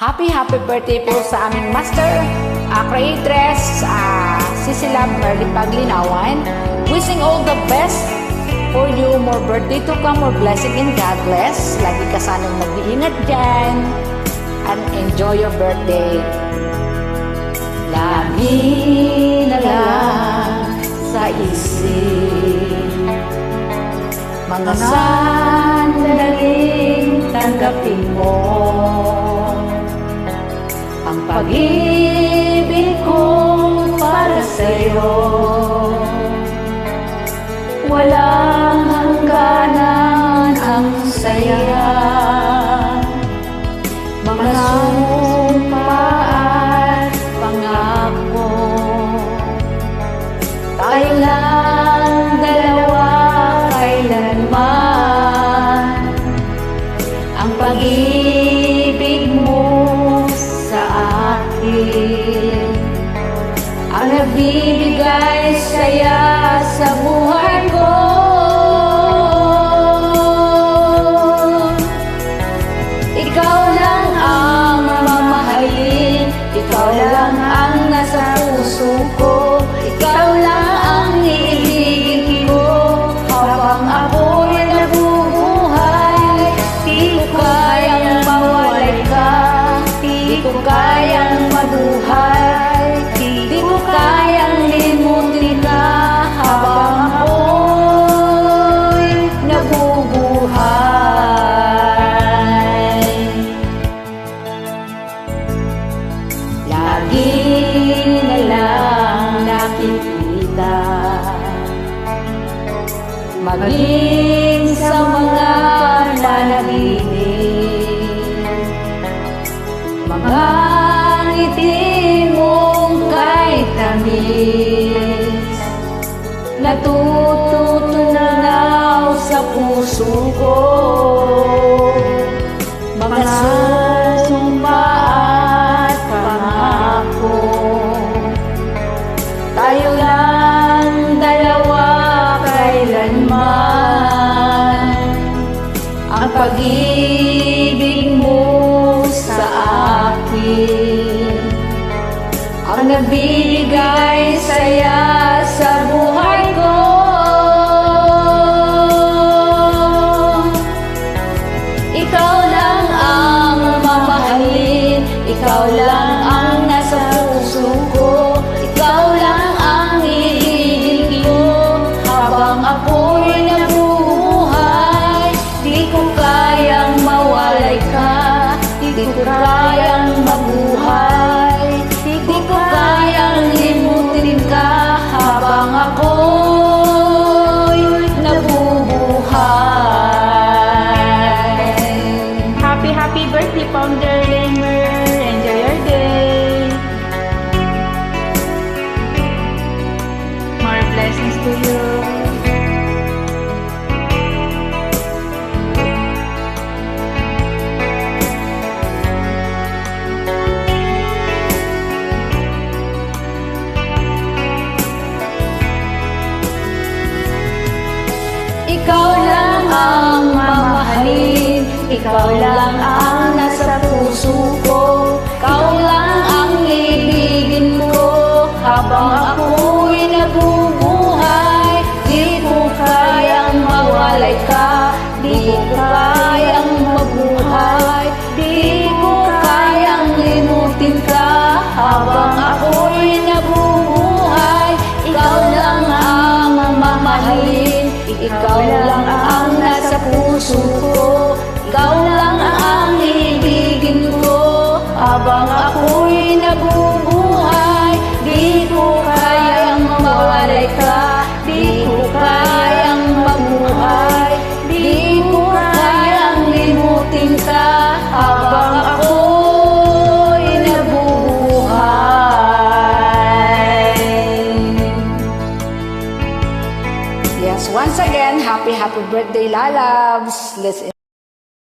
Happy birthday po sa aming master, creatress, Cecilia Merly Paglinawan. Wishing all the best for you, more birthday to come, more blessing and God bless. Lagi ka sanang mag-iingat dyan and enjoy your birthday. Lagi na lang sa isip mga sandaling tanggapin mo ang pag-ibig kong para sa'yo. Walang hangganan ang saya, mga sumpa at pangako. Tayo lang dalawa kailanman, ang pag-ibig mo sa akin ang nagbibigay saya sa buhay ko. Ikaw lang ang mamahalin, ikaw lang ang nasa puso ko, ikaw lang ang iibigin ko habang ako'y nabubuhay. Di ko kayang mawalay ka, di ko kayang mabuhay, di ko kayang limutin ka habang ako'y nabubuhay. Lagi na lang nakikita, maging sa mga panaginip, mga ngiti mong kahit tamis, natutunaw sa puso ko. Mga sumpa at pangako, tayo lang dalawa kailanman, ang pag-ibig mo sa akin ang nagbibigay saya sa buhay ko. Ikaw lang ang mamahalin, ikaw lang ang nasa puso ko, ikaw lang ang iibigin ko habang ako'y nabubuhay. Di ko kayang mawalay ka, di ko kayang mabuhay, di ko kayang limutin ka habang ako'y nabubuhay. Happy birthday, Founder Lamer. Enjoy your day. More blessings to you. Ikaw lang ang mamahalin, ikaw lang ang nasa puso ko, ikaw lang ang ibigin ko habang ako'y nabubuhay. Di ko kayang mawalay ka, di ko kayang mabuhay, di ko kayang limutin ka habang ako'y nabubuhay. Ikaw lang ang mamahalin, ikaw lang ang nasa puso ko, ikaw lang ang ibigin ko habang ako'y nabubuhay. Di ko kayang mawalay ka, di ko kayang mabuhay, di ko kayang limutin ka habang ako'y nabubuhay. Yes, once again, happy birthday, lalabs. Let's